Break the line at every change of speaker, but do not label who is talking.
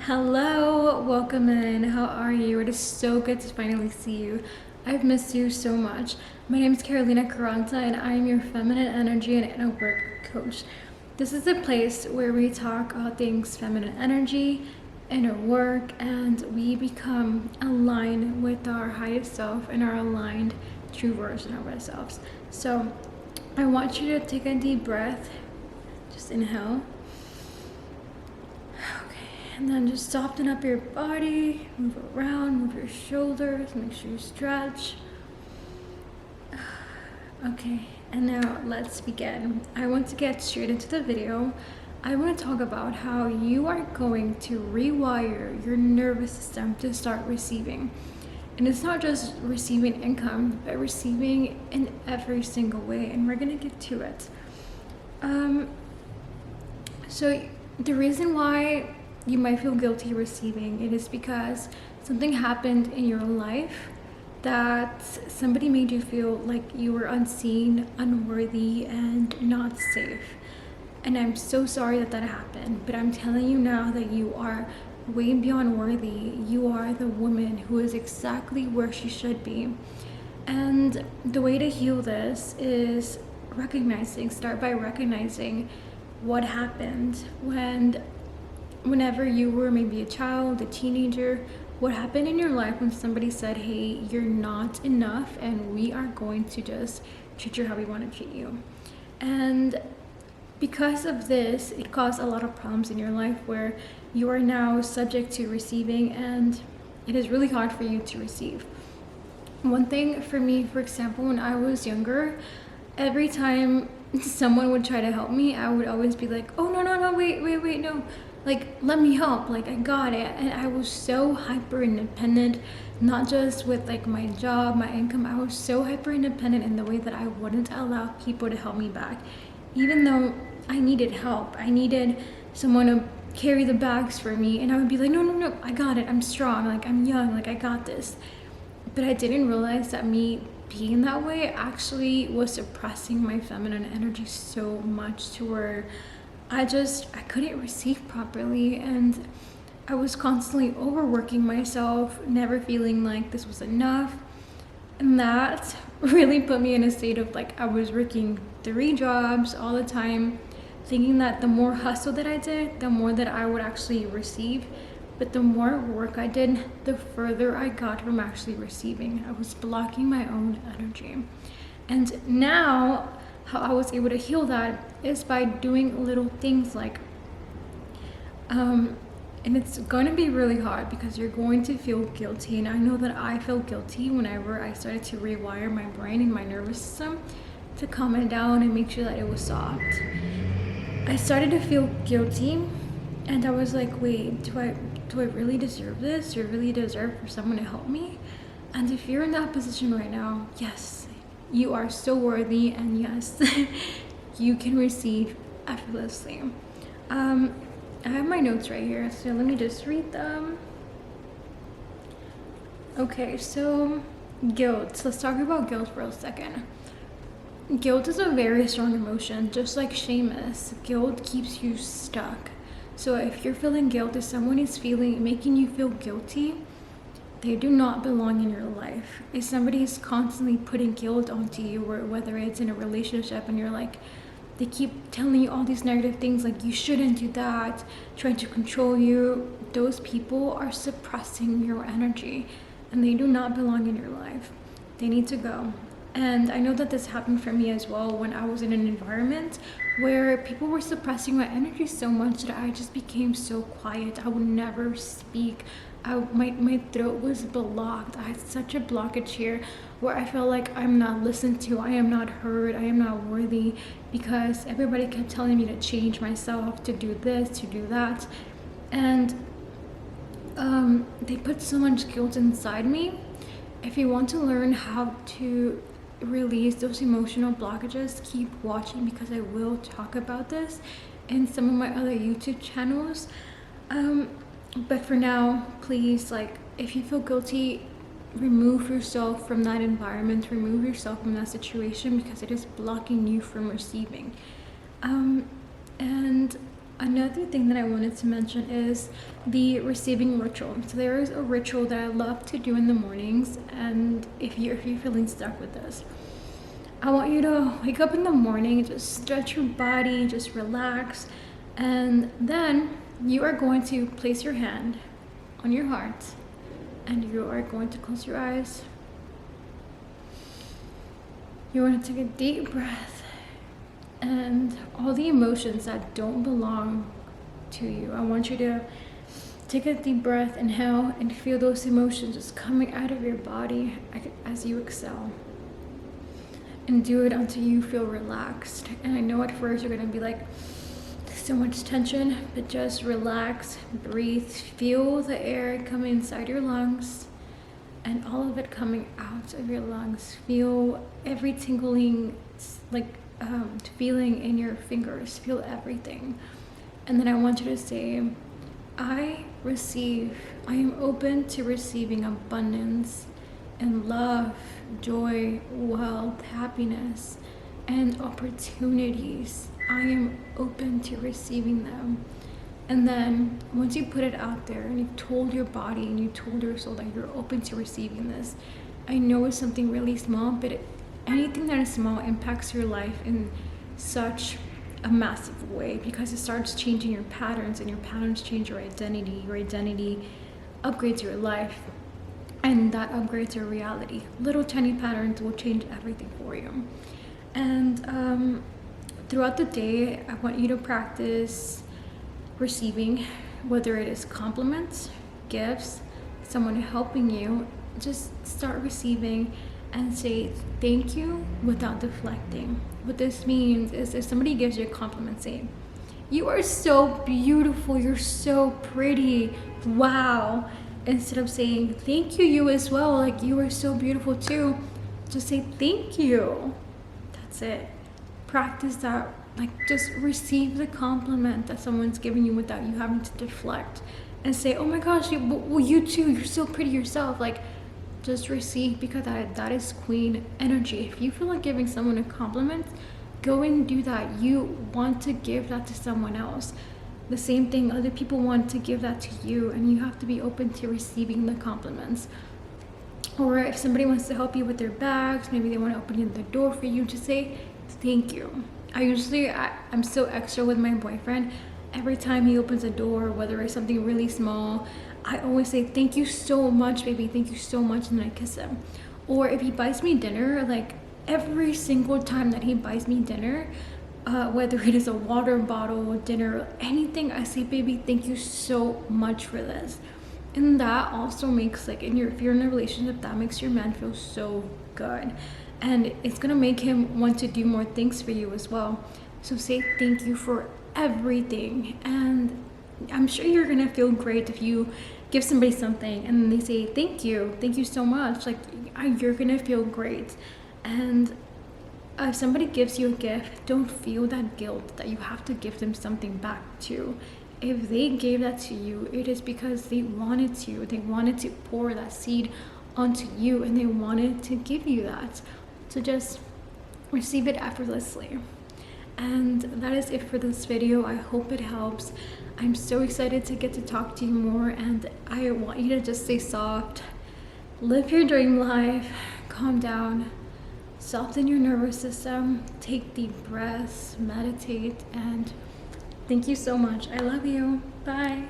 Hello, welcome in. How are you? It is so good to finally see you. I've missed you so much. My name is Carolina Carranza, and I am your feminine energy and inner work coach. This is a place where we talk all things feminine energy, inner work, and we become aligned with our highest self and our aligned true version of ourselves. So I want you to take a deep breath. Just inhale. And then just soften up your body, move around, move your shoulders, make sure you stretch. Okay, and now let's begin. I want to get straight into the video. I want to talk about how you are going to rewire your nervous system to start receiving. And it's not just receiving income, but receiving in every single way, and we're going to get to it. So the reason why you might feel guilty receiving it is because something happened in your life that somebody made you feel like you were unseen, unworthy, and not safe. And I'm so sorry that happened, but I'm telling you now that you are way beyond worthy. You are the woman who is exactly where she should be. And the way to heal this is start by recognizing what happened whenever you were maybe a child, a teenager. What happened in your life when somebody said, hey, you're not enough and we are going to just treat you how we want to treat you. And because of this, it caused a lot of problems in your life where you are now subject to receiving, and it is really hard for you to receive. One thing for me, for example, when I was younger, every time someone would try to help me, I would always be like, oh, no, wait, no. Like, let me help, like, I got it. And I was so hyper independent, not just with like my job, my income. I was so hyper independent in the way that I wouldn't allow people to help me back. Even though I needed help, I needed someone to carry the bags for me. And I would be like, no, I got it. I'm strong, like I'm young, like I got this. But I didn't realize that me being that way actually was suppressing my feminine energy so much to where I couldn't receive properly, and I was constantly overworking myself, never feeling like this was enough. And that really put me in a state of like, I was working 3 jobs all the time, thinking that the more hustle that I did, the more that I would actually receive. But the more work I did, the further I got from actually receiving. I was blocking my own energy. And now, how I was able to heal that is by doing little things like, and it's going to be really hard because you're going to feel guilty. And I know that I felt guilty whenever I started to rewire my brain and my nervous system to calm it down and make sure that it was soft. I started to feel guilty, and I was like, wait, do I really deserve this? Do I really deserve for someone to help me? And if you're in that position right now, yes, you are so worthy, and yes, you can receive effortlessly. I have my notes right here, so let me just read them. Okay, so guilt. Let's talk about guilt for a second. Guilt is a very strong emotion, just like shame is. Guilt keeps you stuck. So if you're feeling guilt, if someone is making you feel guilty, they do not belong in your life. If somebody is constantly putting guilt onto you, or whether it's in a relationship and you're like, they keep telling you all these negative things like you shouldn't do that, trying to control you, those people are suppressing your energy and they do not belong in your life. They need to go. And I know that this happened for me as well when I was in an environment where people were suppressing my energy so much that I just became so quiet. I would never speak. My throat was blocked. I had such a blockage here where I felt like I'm not listened to, I am not heard, I am not worthy, because everybody kept telling me to change myself, to do this, to do that. And they put so much guilt inside me. If you want to learn how to release those emotional blockages, keep watching, because I will talk about this in some of my other YouTube channels. But for now, please, like, if you feel guilty, remove yourself from that environment, remove yourself from that situation, because it is blocking you from receiving. And Another thing that I wanted to mention is the receiving ritual. So there is a ritual that I love to do in the mornings, and if you're feeling stuck with this, I want you to wake up in the morning, just stretch your body, just relax, and then you are going to place your hand on your heart, and you are going to close your eyes. You want to take a deep breath, and all the emotions that don't belong to you, I want you to take a deep breath, inhale, and feel those emotions just coming out of your body as you exhale. And do it until you feel relaxed. And I know at first you're gonna be like, so much tension, but just relax, breathe, feel the air coming inside your lungs and all of it coming out of your lungs. Feel every tingling, feeling in your fingers, feel everything. And then I want you to say, I am open to receiving abundance and love, joy, wealth, happiness, and opportunities. I am open to receiving them. And then once you put it out there and you've told your body and you told your soul that you're open to receiving this, I know it's something really small, but anything that is small impacts your life in such a massive way, because it starts changing your patterns, and your patterns change your identity upgrades your life, and that upgrades your reality. Little tiny patterns will change everything for you. And throughout the day, I want you to practice receiving, whether it is compliments, gifts, someone helping you. Just start receiving and say thank you without deflecting. What this means is, if somebody gives you a compliment, say, you are so beautiful, you're so pretty, wow. Instead of saying thank you, you as well, like you are so beautiful too, just say thank you. That's it. Practice that. Like, just receive the compliment that someone's giving you without you having to deflect and say, oh my gosh, well, you too, you're so pretty yourself. Like, just receive, because that is queen energy. If you feel like giving someone a compliment, go and do that. You want to give that to someone else. The same thing, other people want to give that to you, and you have to be open to receiving the compliments. Or if somebody wants to help you with their bags, maybe they want to open the door for you, to say thank you. I'm so extra with my boyfriend. Every time he opens a door, whether it's something really small, I always say thank you so much, baby, thank you so much, and then I kiss him. Or if he buys me dinner, like every single time that he buys me dinner, whether it is a water bottle, dinner, anything, I say, baby, thank you so much for this. And that also makes, like, if you're in a relationship, that makes your man feel so good, and it's gonna make him want to do more things for you as well. So say thank you for everything, and I'm sure you're gonna feel great if you give somebody something and they say thank you so much. Like, you're gonna feel great. And if somebody gives you a gift, don't feel that guilt that you have to give them something back too. If they gave that to you, it is because they wanted to pour that seed onto you, and they wanted to give you that. So just receive it effortlessly. And that is it for this video. I hope it helps. I'm so excited to get to talk to you more, and I want you to just stay soft, live your dream life, calm down, soften your nervous system, take deep breaths, meditate, and thank you so much. I love you. Bye.